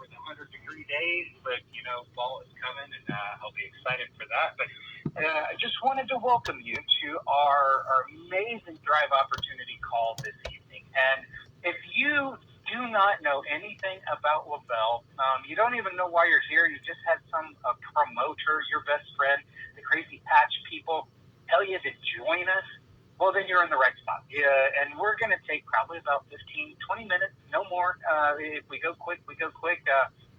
for the 100-degree days, but, fall is coming, and I'll be excited for that. But I just wanted to welcome you to our amazing Thrive Opportunity call this evening. And if you do not know anything about Le-Vel, you don't even know why you're here, you just had some promoter, your best friend, the crazy patch people, tell you to join us, well, then you're in the right spot. Yeah, and we're going to take probably about 15, 20 minutes, no more. If we go quick, we go quick.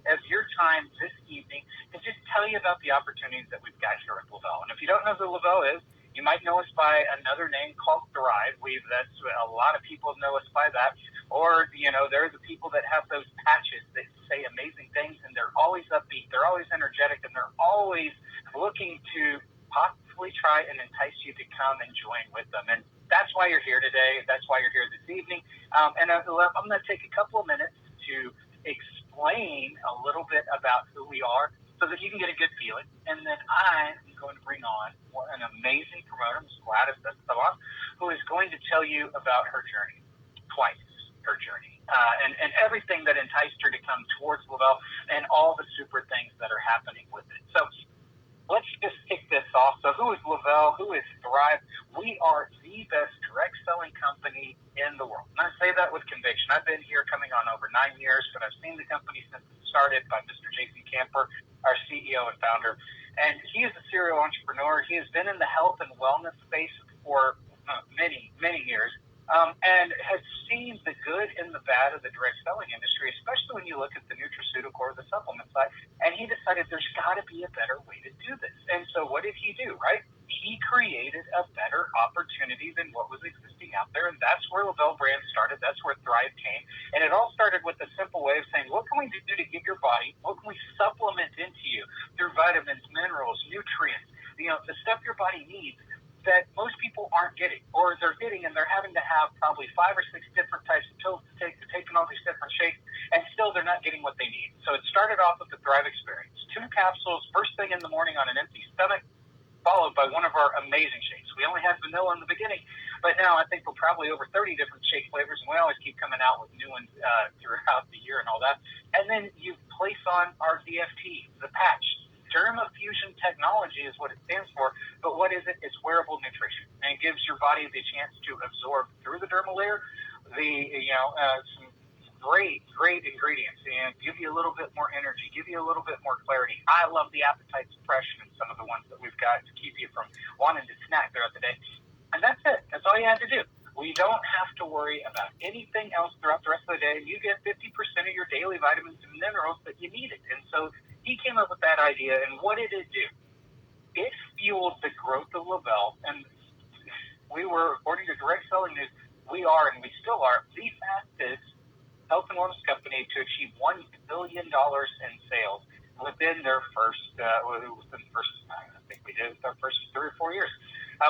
As your time this evening to just tell you about the opportunities that we've got here at Le-Vel. And if you don't know who Le-Vel is, you might know us by another name called Thrive. That's a lot of people know us by that. Or, there are the people that have those patches that say amazing things, and they're always upbeat, they're always energetic, and they're always looking to possibly try and entice you to come and join with them. And that's why you're here today. That's why you're here this evening. And I'm going to take a couple of minutes to explain a little bit about who we are so that you can get a good feeling. And then I'm going to bring on an amazing promoter, Ms. Gladys, who is going to tell you about her journey, twice her journey, and everything that enticed her to come towards Le-Vel and all the super things that are happening with it. So let's just kick this off. So who is Le-Vel? Who is Thrive? We are the best direct selling company in the world. And I say that with conviction. I've been here coming on over 9 years, but I've seen the company since it started by Mr. J.C. Camper, our CEO and founder. And he is a serial entrepreneur. He has been in the health and wellness space for many, many years. And has seen the good and the bad of the direct selling industry, especially when you look at the nutraceutical or the supplement side. And he decided there's got to be a better way to do this. And so what did he do, right? He created a better opportunity than what was existing out there. And that's where Le-Vel brand started. That's where Thrive came. And it all started with a simple way of saying, what can we do to get your body? What can we supplement into you through vitamins, minerals, nutrients, the stuff your body needs that most people aren't getting, or they're getting and they're having to have probably 5 or 6 different types of pills to take, to take in all these different shapes, and still they're not getting what they need. So it started off with the Thrive Experience. 2 capsules, first thing in the morning on an empty stomach, followed by one of our amazing shakes. We only had vanilla in the beginning, but now I think we're probably over 30 different shake flavors, and we always keep coming out with new ones throughout the year and all that. And then you place on our DFT, the patch. Dermafusion technology is what it stands for, but what is it? It's wearable nutrition, and it gives your body the chance to absorb through the dermal layer some great ingredients, and give you a little bit more energy, give you a little bit more clarity. I love the appetite suppression in some of the ones that we've got to keep you from wanting to snack throughout the day, and that's it. That's all you have to do. We don't have to worry about anything else throughout the rest of the day. You get 50% of your daily vitamins and minerals that you needed. And so he came up with that idea, and what did it do? It fueled the growth of Le-Vel, and we were, according to Direct Selling News, we are, and we still are, the fastest health and wellness company to achieve $1 billion in sales within their first, I think we did our first 3 or 4 years.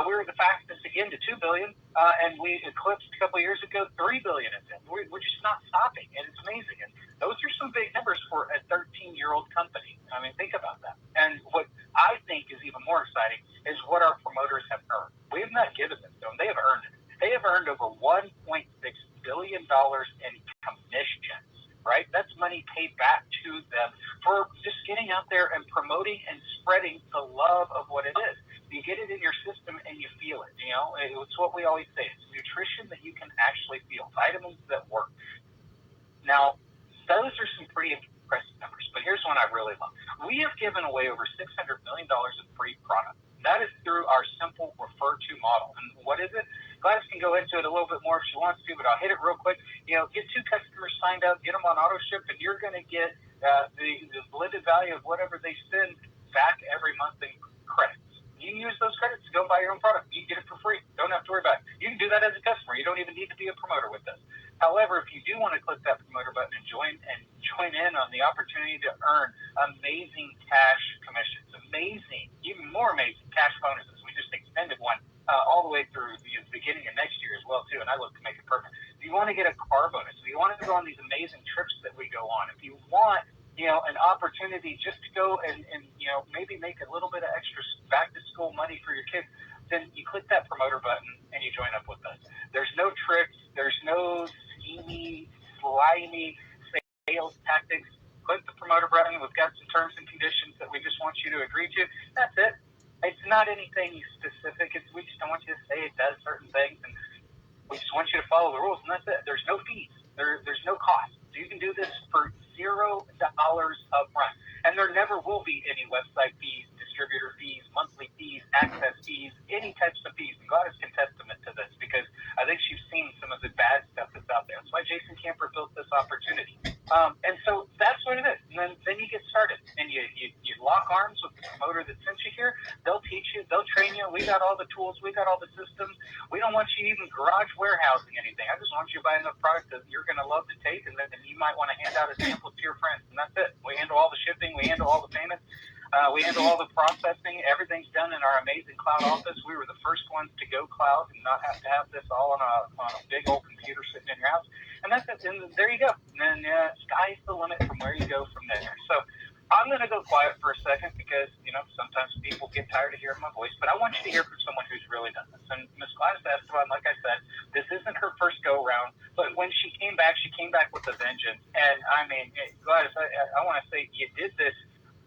We were the fastest again to $2 billion, and we eclipsed a couple of years ago $3 billion in sales. We're just not stopping, and it's amazing. And those are some big numbers for a 13-year-old company. I mean, think about that. And what I think is even more exciting is what our promoters have earned. We have not given them to them; they have earned it. They have earned over $1.6 billion in commissions. Right? That's money paid back to them for just getting out there and promoting and spreading the love of what it is. You get it in your system and you feel it. It's what we always say. It's nutrition that you can actually feel. Vitamins that work. Now, those are some pretty impressive numbers, but here's one I really love. We have given away over $600 million of free product. That is through our simple refer to model. And what is it? Gladys can go into it a little bit more if she wants to, but I'll hit it real quick. Get 2 customers signed up, get them on auto ship, and you're going to get the blended value of whatever they spend back every month in credits. You can use those credits to go buy your own product. You can get it for free. Don't have to worry about it. You can do that as a customer. You don't even need to be a promoter with this. However, if you do want to click that promoter button and join in on the opportunity to earn amazing cash commissions, amazing, even more amazing cash bonuses. We just extended one all the way through the beginning of next year as well, too, and I look to make it perfect. If you want to get a car bonus, if you want to go on these amazing trips that we go on, if you want an opportunity just to go and maybe make a little bit of extra back-to-school money for your kids, then you click that promoter button and you join up with us. There's no tricks. There's no schemy, slimy sales tactics. click the promoter button. We've got some terms and conditions that we just want you to agree to. That's it. It's not anything specific. We just don't want you to say it does certain things, and we just want you to follow the rules, and that's it. There's no fees. There's no cost. So you can do this for $0 up front. And there never will be any website fees, distributor fees, monthly fees, access fees, any types of fees. And God is testament to this, because I think she's seen some of the bad stuff that's out there. That's why Jason Camper built this opportunity. And so that's what it is. And then you get started, and you lock arms with the promoter that sent you here. They'll teach you. They'll train you. We got all the tools. We got all the systems. We don't want you even garage warehousing anything. I just want you to buy enough product that you're going to love to take, and then you might want to hand out a sample to your friends, and that's it. We handle all the shipping. We handle all the payments. We handle all the processing. Everything's done in our amazing cloud office. We were the first ones to go cloud and not have to have this all on a big old computer sitting in your house. And that's it. And there you go. And then sky's the limit from where you go from there. So I'm going to go quiet for a second, because, sometimes people get tired of hearing my voice. But I want you to hear from someone who's really done this. And Ms. Gladys Esteban, like I said, this isn't her first go-around. But when she came back with a vengeance. And, Gladys, I want to say you did this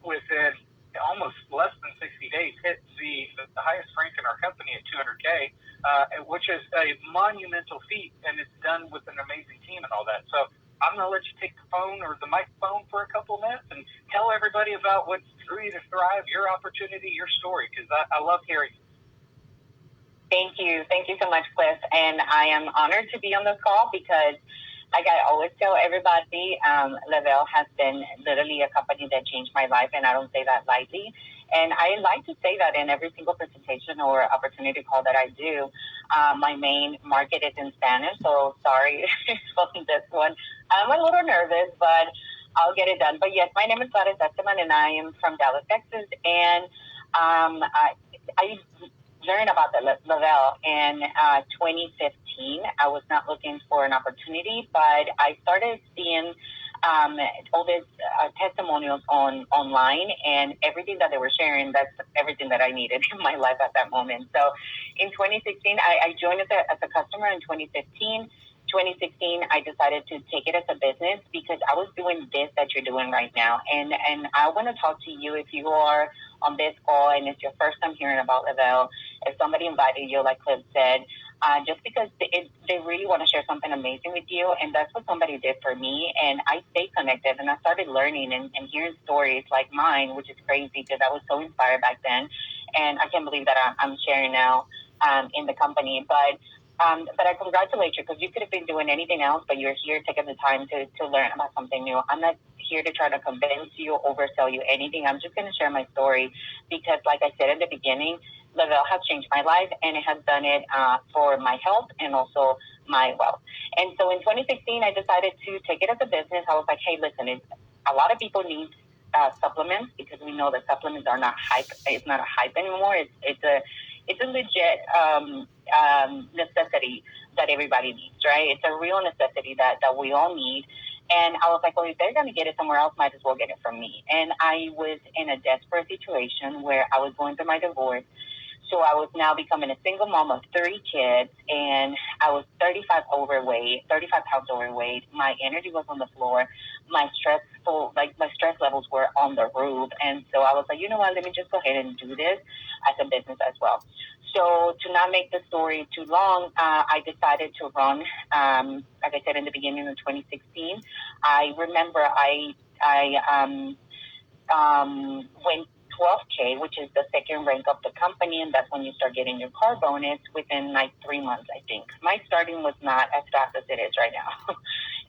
within almost less than 60 days, hit the highest rank in our company at 200K, which is a monumental feat, and it's done with an amazing team and all that. So I'm going to let you take the phone or the microphone for a couple of minutes and tell everybody about what drew you to Thrive, your opportunity, your story, because I love hearing it. Thank you. Thank you so much, Cliff. And I am honored to be on this call, because like I always tell everybody, Le-Vel has been literally a company that changed my life, and I don't say that lightly. And I like to say that in every single presentation or opportunity call that I do. My main market is in Spanish, so sorry for this one. I'm a little nervous, but I'll get it done. But yes, my name is Gladys Esteban, and I am from Dallas, Texas. And I learned about the Le-Vel in 2015. I was not looking for an opportunity, but I started seeing all these testimonials online, and everything that they were sharing, that's everything that I needed in my life at that moment. So in 2016, I joined as a customer. In 2016, I decided to take it as a business, because I was doing this that you're doing right now. And I want to talk to you, if you are on this call and it's your first time hearing about Le-Vel, if somebody invited you, like Cliff said, just because they really want to share something amazing with you. And that's what somebody did for me. And I stayed connected, and I started learning and hearing stories like mine, which is crazy, because I was so inspired back then. And I can't believe that I'm sharing now in the company. But I congratulate you, because you could have been doing anything else, but you're here taking the time to learn about something new. I'm not here to try to convince you, oversell you, anything. I'm just going to share my story, because like I said in the beginning, Le-Vel has changed my life, and it has done it for my health and also my wealth. And so in 2016, I decided to take it as a business. I was like, hey, listen, a lot of people need supplements, because we know that supplements are not hype. It's not a hype anymore. It's a legit necessity that everybody needs, right? It's a real necessity that we all need. And I was like, well, if they're going to get it somewhere else, might as well get it from me. And I was in a desperate situation where I was going through my divorce. So I was now becoming a single mom of 3 kids, and I was 35 pounds overweight. My energy was on the floor. My stress levels were on the roof. And so I was like, you know what, let me just go ahead and do this as a business as well. So to not make the story too long, I decided to run, like I said in the beginning of 2016. I remember I went 12K, which is the second rank of the company, and that's when you start getting your car bonus within like 3 months, I think. My starting was not as fast as it is right now.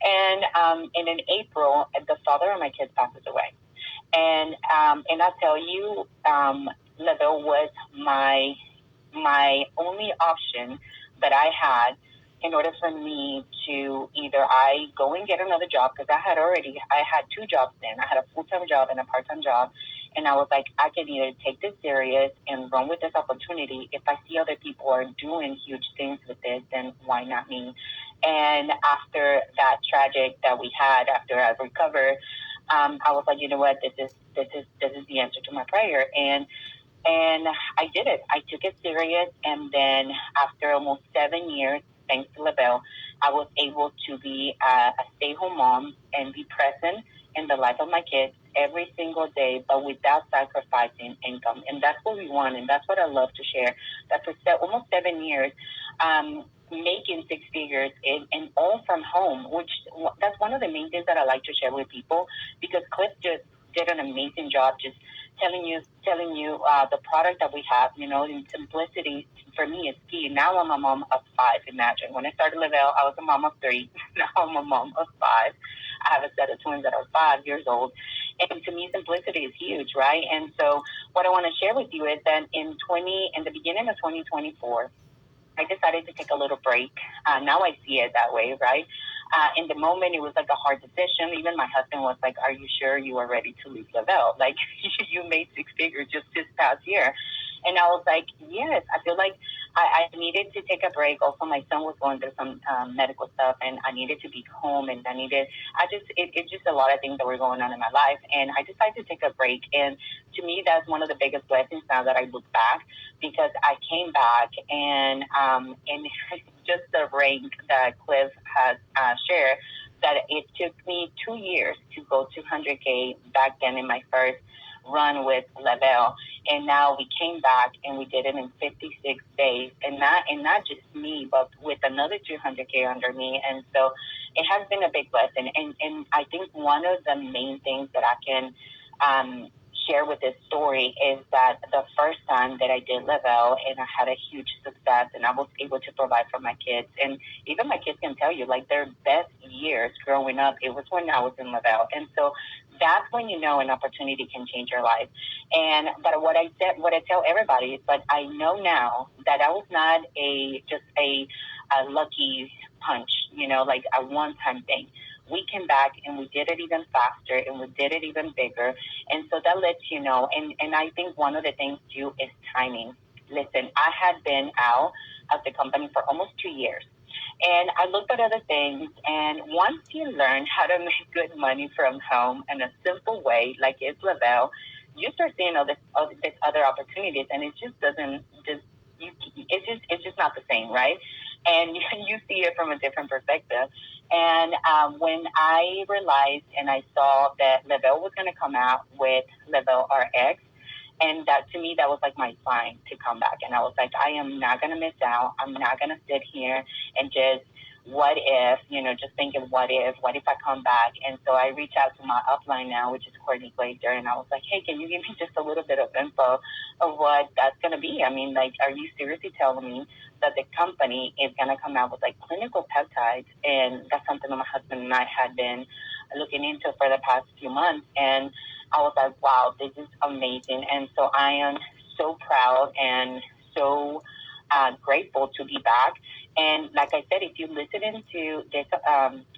And in April, the father of my kids passes away. And I tell you, Le-Vel was my only option that I had in order for me to either I go and get another job, because I had 2 jobs then. I had a full-time job and a part-time job. And I was like, I can either take this serious and run with this opportunity. If I see other people are doing huge things with this, then why not me? And after that tragic that we had, after I recovered, I was like, you know what, this is the answer to my prayer. And I did it. I took it serious. And then after almost 7 years, thanks to Le-Vel, I was able to be a stay-home mom and be present in the life of my kids every single day, but without sacrificing income. And that's what we want, and that's what I love to share. That for almost 7 years, making six figures and all from home, which that's one of the main things that I like to share with people, because Cliff just did an amazing job just telling you the product that we have, in simplicity. For me, is key. Now I'm a mom of 5. Imagine when I started Le-Vel, I was a mom of 3. Now I'm a mom of 5. I have a set of twins that are 5 years old, and to me, simplicity is huge, right? And so, what I want to share with you is that in the beginning of 2024. I decided to take a little break. Now I see it that way, right? In the moment, it was like a hard decision. Even my husband was like, "Are you sure you are ready to leave Le-Vel? Like, you made 6 figures just this past year." And I was like, yes, I feel like I needed to take a break. Also, my son was going through some medical stuff, and I needed to be home, and it's just a lot of things that were going on in my life. And I decided to take a break. And to me, that's one of the biggest blessings now that I look back, because I came back and just the rank that Cliff has shared, that it took me 2 years to go to 100K back then in my first run with Le-Vel. And now we came back and we did it in 56 days, and not just me, but with another 200K under me. And so it has been a big blessing. And I think one of the main things that I can share with this story is that the first time that I did Le-Vel and I had a huge success and I was able to provide for my kids, and even my kids can tell you, like, their best years growing up, it was when I was in Le-Vel. And so that's when you know an opportunity can change your life. But what I tell everybody is, but I know now that I was not just a lucky punch, like a one-time thing. We came back and we did it even faster and we did it even bigger. And so that lets you know. And I think one of the things too is timing. Listen, I had been out of the company for almost 2 years. And I looked at other things, and once you learn how to make good money from home in a simple way, like it's Le-Vel, you start seeing all these other opportunities, and it just doesn't it's just not the same, right? And you see it from a different perspective. And when I realized and I saw that Le-Vel was going to come out with Le-Vel RX, and that, to me, that was like my sign to come back. And I was like, I am not going to miss out. I'm not going to sit here and just, what if, just thinking, what if I come back? And so I reached out to my upline now, which is Courtney Glazer, and I was like, hey, can you give me just a little bit of info of what that's going to be? I mean, like, are you seriously telling me that the company is going to come out with, like, clinical peptides? And that's something that my husband and I had been looking into for the past few months. And I was like, wow, this is amazing. And so I am so proud and so grateful to be back. And like I said, if you listen into this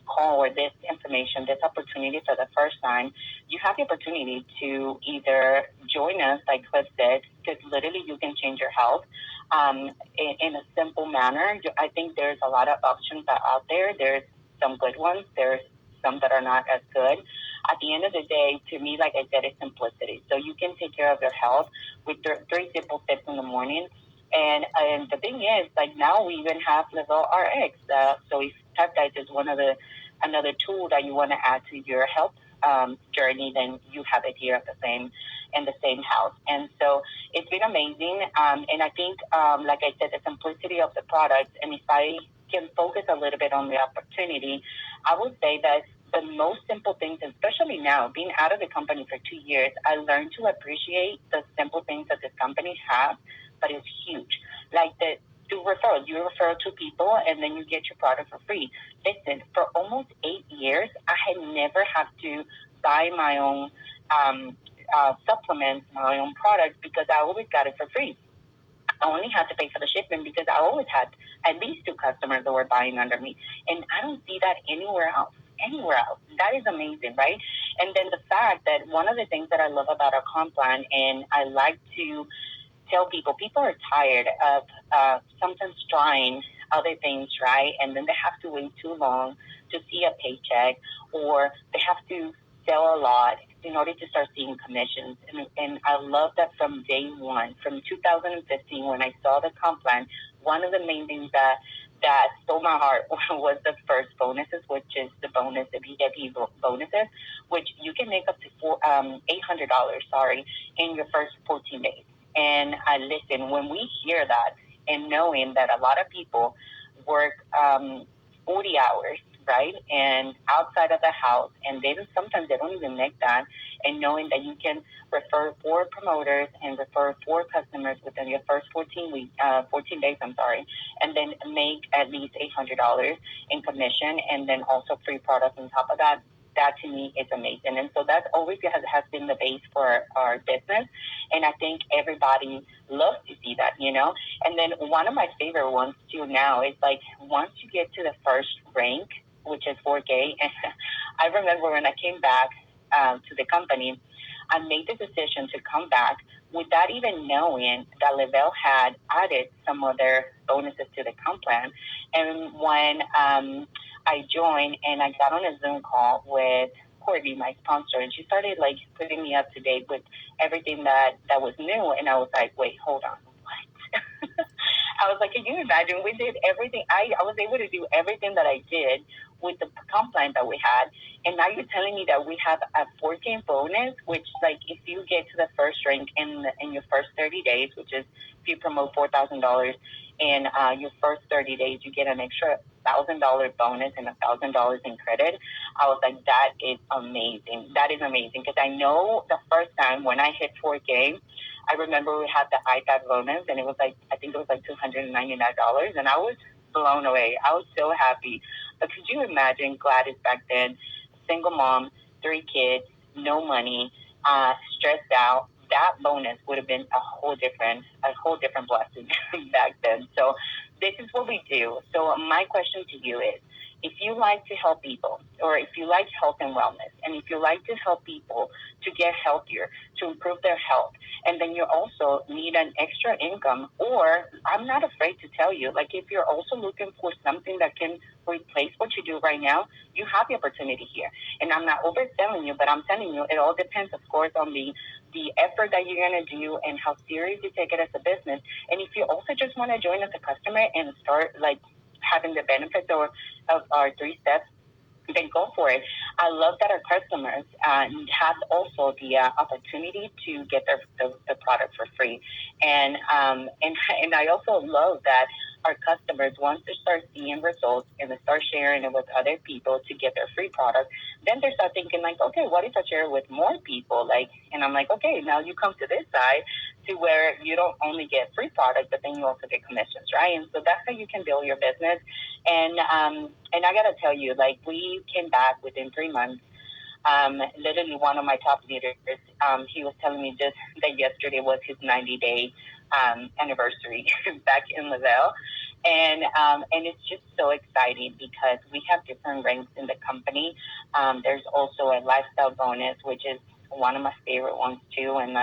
call or this information, this opportunity for the first time, you have the opportunity to either join us, like Cliff said, because literally you can change your health in a simple manner. I think there's a lot of options that are out there. There's some good ones. There's some that are not as good. At the end of the day, to me, like I said, it's simplicity. So you can take care of your health with 3 simple steps in the morning. And the thing is, like, now we even have Le-Vel RX. So if peptides is another tool that you want to add to your health journey, then you have it here in the same house. And so it's been amazing. And I think, like I said, the simplicity of the product. And if I can focus a little bit on the opportunity, I would say that the most simple things, especially now, being out of the company for 2 years, I learned to appreciate the simple things that this company has, but it's huge. Like do referrals. You refer to people, and then you get your product for free. Listen, for almost 8 years, I had never had to buy my own supplements, my own products, because I always got it for free. I only had to pay for the shipment because I always had at least 2 customers that were buying under me. And I don't see that anywhere else. That is amazing, right? And then the fact that one of the things that I love about our comp plan, and I like to tell people are tired of sometimes trying other things, right? And then they have to wait too long to see a paycheck, or they have to sell a lot in order to start seeing commissions. And I love that from day one, from 2015, when I saw the comp plan, one of the main things that that stole my heart was the first bonuses, which is the bonus, the VIP bonuses, which you can make up to $800, in your first 14 days. And listen, when we hear that and knowing that a lot of people work 40 hours, right, and outside of the house, and sometimes they don't even make that, and knowing that you can refer 4 promoters and refer 4 customers within your first 14 days, and then make at least $800 in commission, and then also free products on top of that. That to me is amazing. And so that always has been the base for our business. And I think everybody loves to see that, And then one of my favorite ones too now is like once you get to the first rank, which is 4K. And I remember when I came back to the company, I made the decision to come back without even knowing that Le-Vel had added some other bonuses to the comp plan. And when I joined and I got on a Zoom call with Courtney, my sponsor, and she started like putting me up to date with everything that was new. And I was like, wait, hold on. What? I was like, can you imagine? We did everything. I was able to do everything that I did with the comp plan that we had. And now you're telling me that we have a 14 bonus, which like if you get to the first rank in your first 30 days, which is if you promote $4,000 in your first 30 days, you get an extra $1,000 bonus and $1,000 in credit. I was like, that is amazing. That is amazing. Because I know the first time when I hit 4K, I remember we had the iPad bonus and it was like, I think it was like $299. And I was blown away. I was so happy. But could you imagine Gladys back then, single mom, 3 kids, no money, stressed out? That bonus would have been a whole different blessing back then. So this is what we do. So my question to you is, if you like to help people, or if you like health and wellness, and if you like to help people to get healthier, to improve their health, and then you also need an extra income, or I'm not afraid to tell you, like if you're also looking for something that can replace what you do right now, you have the opportunity here. And I'm not overselling you, but I'm telling you, it all depends, of course, on the effort that you're going to do and how serious you take it as a business. And if you also just want to join as a customer and start like having the benefits of our 3 steps, then go for it. I love that our customers have also the opportunity to get the product for free. And I also love that our customers, once they start seeing results and they start sharing it with other people to get their free product, then they start thinking like, okay, what if I share it with more people? And I'm like, okay, now you come to this side to where you don't only get free product, but then you also get commissions, right? And so that's how you can build your business. And I gotta tell you, like we came back within 3 months. Literally one of my top leaders, he was telling me just that yesterday was his 90-day anniversary back in Le-Vel. And it's just so exciting because we have different ranks in the company. There's also a lifestyle bonus, which is one of my favorite ones too. And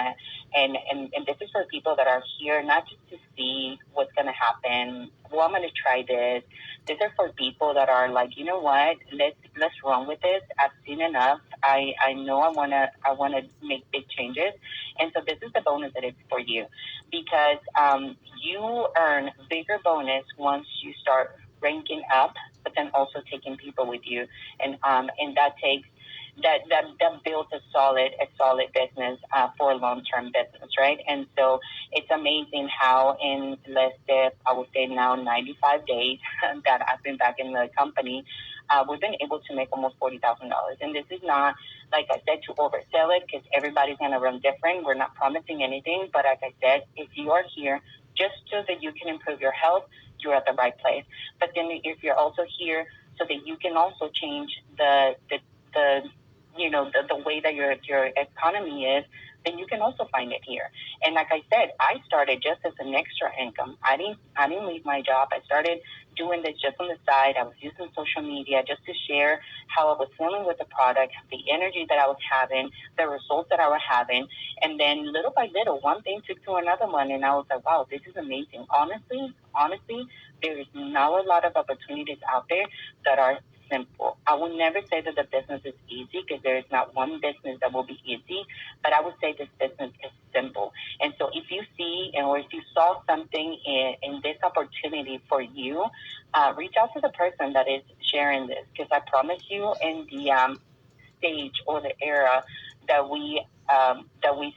this is for people that are here, not just to see what's going to happen. Well, I'm going to try this. These are for people that are like, you know what, let's run with this. I've seen enough. I know I want to make big changes. And so this is the bonus that is for you, because you earn bigger bonus once you start ranking up, but then also taking people with you. And that takes that builds a solid business for a long-term business, right? And so it's amazing how in less than, I would say now 95 days that I've been back in the company, we've been able to make almost $40,000. And this is not, like I said, to oversell it, because everybody's going to run different. We're not promising anything, but like I said, if you are here just so that you can improve your health, you're at the right place. But then if you're also here so that you can also change the way that your economy is, then you can also find it here. And like I said, I started just as an extra income. I didn't leave my job. I started doing this just on the side. I was using social media just to share how I was feeling with the product, the energy that I was having, the results that I was having. And then little by little, one thing took to another one. And I was like, wow, this is amazing. Honestly, there is not a lot of opportunities out there that are simple. I will never say that the business is easy because there is not one business that will be easy, but I would say this business is simple. And so if you see or if you saw something in this opportunity for you, reach out to the person that is sharing this, because I promise you in the stage or the era that we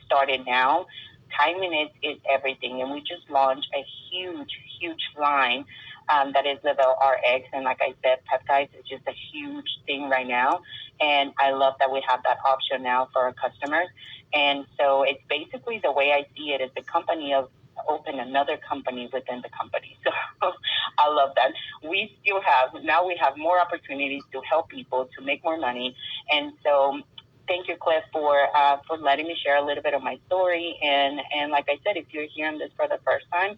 started now, timing is everything. And we just launched a huge line that is Le-Vel RX. And like I said, peptides is just a huge thing right now. And I love that we have that option now for our customers. And so it's basically, the way I see it, is the company of open another company within the company. So I love that. We have more opportunities to help people to make more money. And so thank you, Cliff, for letting me share a little bit of my story. And like I said, if you're hearing this for the first time,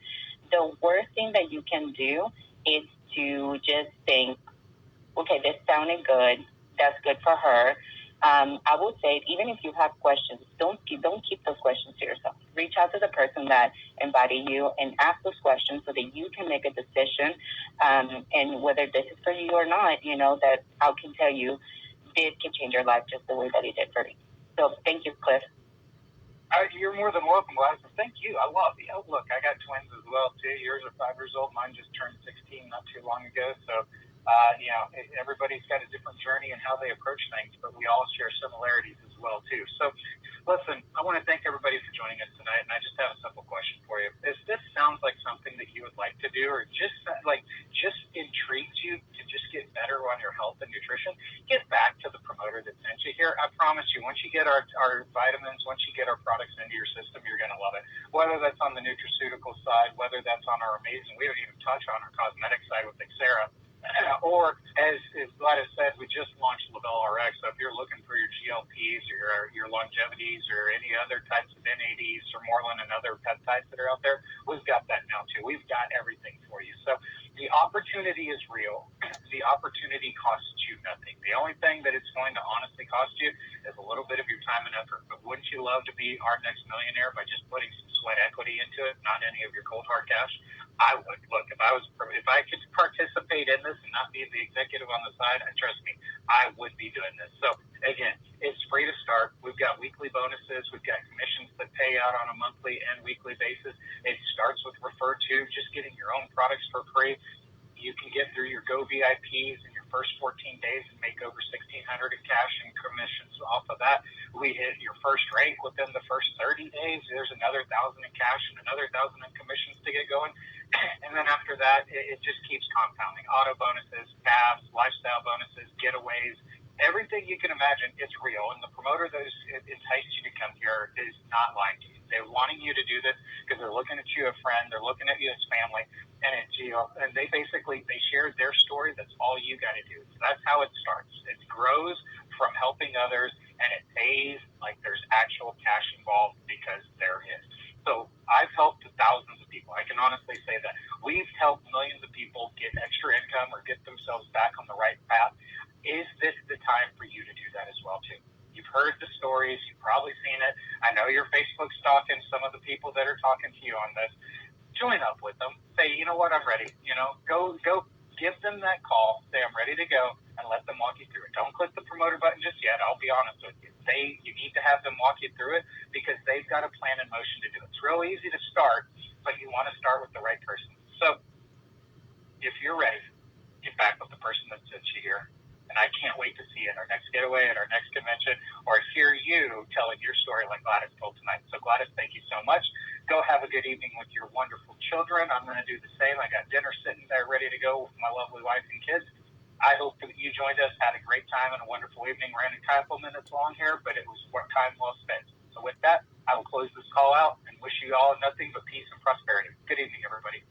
the worst thing that you can do is to just think, okay, this sounded good. That's good for her. I would say, even if you have questions, don't keep those questions to yourself. Reach out to the person that invited you and ask those questions so that you can make a decision. And whether this is for you or not, that I can tell you, this can change your life just the way that it did for me. So thank you, Cliff. You're more than welcome, Gladys. Thank you. I love you. Look, I got twins as well, too. Yours are 5 years old. Mine just turned 16 not too long ago. So, everybody's got a different journey in how they approach things, but we all share similarities as well, too. So, listen, I want to thank everybody for joining us tonight, and I just have a simple question for you. If this sounds like something that you would like to do, or just intrigues you to just get better on your health and nutrition, get back to the promoter that sent you here. I promise you, once you get our vitamins, once you get our products into your system, you're going to love it. Whether that's on the nutraceutical side, whether that's on our amazing, we don't even touch on our cosmetic side with Xera, or as Gladys said, we just launched Le-Vel RX. So if you're looking for your GLPs or your longevities or any other types of NADs or Morlin and other peptides that are out there, we've got that now too. We've got everything for you. So the opportunity is real. The opportunity costs you nothing. The only thing that it's going to honestly cost you is a little bit of your time and effort. But wouldn't you love to be our next millionaire by just putting some sweat equity into it, not any of your cold hard cash? I would. Look, if I could participate in this and not be the executive on the side, trust me, I would be doing this. So again, it's free to start. We've got weekly bonuses. We've got commissions that pay out on a monthly and weekly basis. It starts with refer to, just getting your own products for free. You can get through your Go VIPs in your first 14 days and make over $1,600 in cash and commissions off of that. We hit your first rank within the first 30 days. There's another $1,000 in cash and another $1,000 in commissions to get going. And then after that, it just keeps compounding. Auto bonuses, tabs, lifestyle bonuses, getaways, everything you can imagine, it's real. And the promoter that has enticed you to come here is not lying to you. They're wanting you to do this because they're looking at you as a friend. They're looking at you as family. And they shared their story. That's all you got to do. So that's how it starts. It grows from helping others, and it pays like there's actual cash involved, because there is. So I've helped thousands of people. I can honestly say that. We've helped millions of people get extra income or get themselves back on the right path. Is this the time for you to do that as well, too? You've heard the stories. You've probably seen it. I know you're Facebook stalking some of the people that are talking to you on this. Join up with them. Say, you know what, I'm ready. Go give them that call. Say, I'm ready to go, and let them walk you through it. Don't click the promoter button just yet. I'll be honest with you. You need to have them walk you through it, because they've got a plan in motion to do it. It's real easy to start, but you want to start with the right person. So if you're ready, get back with the person that sent you here. And I can't wait to see you at our next getaway, at our next convention, or hear you telling your story like Gladys told tonight. So Gladys, thank you so much. Go have a good evening with your wonderful children. I'm going to do the same. I got dinner sitting there ready to go with my lovely wife and kids. I hope that you joined us, had a great time and a wonderful evening. We're only a couple minutes long here, but it was time well spent. So with that, I will close this call out and wish you all nothing but peace and prosperity. Good evening, everybody.